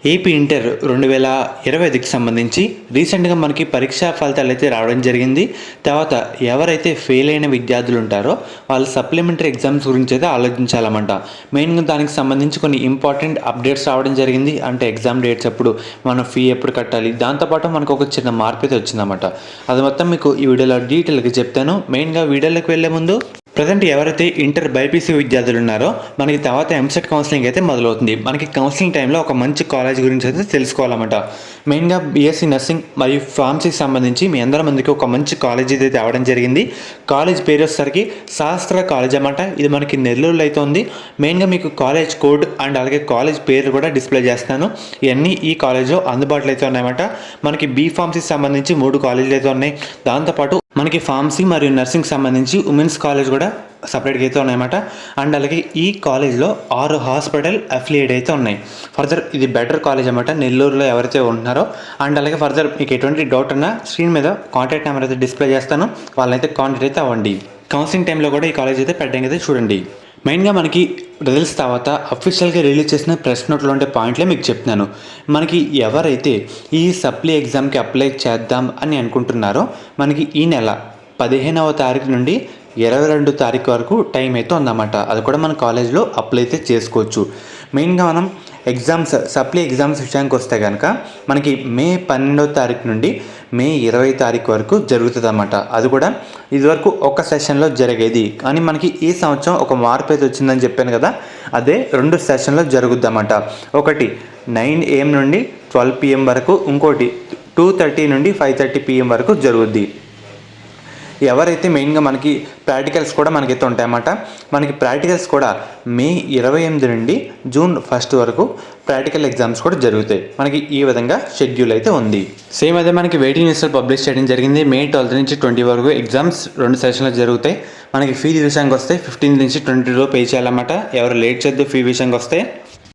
AP inter 2025కి సంబంధించి రీసెంట్గా మనకి పరీక్షా ఫలితాలు అయితే రావడం జరిగింది. తర్వాత ఎవరైతే ఫెయిల్ అయిన విద్యార్థులు ఉంటారో వాళ్ళు సప్లిమెంటరీ ఎగ్జామ్స్ గురించి అయితే ఆలోచించాలన్నమాట. మెయిన్గా దానికి సంబంధించి కొన్ని ఇంపార్టెంట్ అప్డేట్స్ రావడం జరిగింది. అంటే ఎగ్జామ్ డేట్స్ ఎప్పుడు, మన ఫీ ఎప్పుడు కట్టాలి, దాంతోపాటు మనకు ఒక చిన్న మార్పు అయితే వచ్చిందన్నమాట. అది మొత్తం మీకు ఈ వీడియోలో డీటెయిల్గా చెప్తాను. మెయిన్గా వీడియోలోకి వెళ్ళే ముందు ప్రజెంట్ ఎవరైతే ఇంటర్ బైపీసీ విద్యార్థులు ఉన్నారో మనకి తర్వాత ఎంసెట్ కౌన్సిలింగ్ అయితే మొదలవుతుంది. మనకి కౌన్సిలింగ్ టైంలో ఒక మంచి కాలేజ్ గురించి అయితే తెలుసుకోవాలన్నమాట. మెయిన్గా బీఎస్సీ నర్సింగ్ మరియు ఫార్మసీకి సంబంధించి మీ అందరి మందికి ఒక మంచి కాలేజ్ అయితే తేవడం జరిగింది. కాలేజ్ పేరు వచ్చేసరికి శాస్త్ర కాలేజ్ అన్నమాట. ఇది మనకి నెల్లూరులో అయితే ఉంది. మెయిన్గా మీకు కాలేజ్ కోడ్ అండ్ అలాగే కాలేజ్ పేరు కూడా డిస్ప్లే చేస్తాను. ఇవన్నీ ఈ కాలేజ్లో అందుబాటులో అయితే ఉన్నాయన్నమాట. మనకి బీ ఫార్మసీకి సంబంధించి 3 కాలేజీలు అయితే ఉన్నాయి. దాంతోపాటు మనకి ఫార్మసీ మరియు నర్సింగ్ సంబంధించి ఉమెన్స్ కాలేజ్ కూడా సపరేట్గా అయితే ఉన్నాయన్నమాట. అండ్ అలాగే ఈ కాలేజ్లో 6 హాస్పిటల్ అఫిలియేట్ అయితే ఉన్నాయి. ఫర్దర్ ఇది బెటర్ కాలేజ్ అన్నమాట, నెల్లూరులో ఎవరైతే ఉంటున్నారో. అండ్ అలాగే ఫర్దర్ మీకు ఎటువంటి డౌట్ ఉన్నా స్క్రీన్ మీద కాంటాక్ట్ నెంబర్ అయితే డిస్ప్లే చేస్తాను, వాళ్ళైతే కాంటాక్ట్ అయితే అవ్వండి. కౌన్సిలింగ్ టైంలో కూడా ఈ కాలేజ్ అయితే పెట్టడం అయితే చూడండి. మెయిన్గా మనకి రిజల్ట్స్ తర్వాత అఫీషియల్గా రిలీజ్ చేసిన ప్రెస్ నోట్లో ఉండే పాయింట్లే మీకు చెప్తున్నాను. మనకి ఎవరైతే ఈ సప్లీ ఎగ్జామ్కి అప్లై చేద్దాం అని అనుకుంటున్నారో మనకి ఈ నెల 15వ తారీఖు నుండి 22 తారీఖు వరకు టైం అయితే ఉందన్నమాట. అది కూడా మన కాలేజ్లో అప్లై అయితే చేసుకోవచ్చు. మెయిన్గా మనం ఎగ్జామ్స్ సప్లీ ఎగ్జామ్స్ విషయానికి వస్తే కనుక మనకి మే 12వ తారీఖు నుండి మే 20 తారీఖు వరకు జరుగుతుంది అన్నమాట. అది కూడా ఇదివరకు ఒక సెషన్లో జరిగేది, కానీ మనకి ఈ సంవత్సరం ఒక మార్పు అయితే వచ్చిందని చెప్పాను కదా, అదే 2 సెషన్లో జరుగుద్ది అన్నమాట. ఒకటి 9 AM నుండి 12 PM వరకు, ఇంకోటి 2:30 నుండి 5:30 PM వరకు జరుగుద్ది. ఎవరైతే మెయిన్గా మనకి ప్రాక్టికల్స్ కూడా మనకైతే ఉంటాయన్నమాట. మనకి ప్రాక్టికల్స్ కూడా మే 28 నుండి జూన్ 1 వరకు ప్రాక్టికల్ ఎగ్జామ్స్ కూడా జరుగుతాయి. మనకి ఈ విధంగా షెడ్యూల్ అయితే ఉంది. సేమ్ అదే మనకి వెయిటింగ్ లిస్ట్ పబ్లిష్ చేయడం జరిగింది. మే 12 నుంచి 20 వరకు ఎగ్జామ్స్ 2 సెషన్లు జరుగుతాయి. మనకి ఫీ విషయానికి వస్తే 15 నుంచి 22 పే చేయాలన్నమాట. ఎవరు లేట్ చేద్దు ఫీ విషయానికి వస్తే.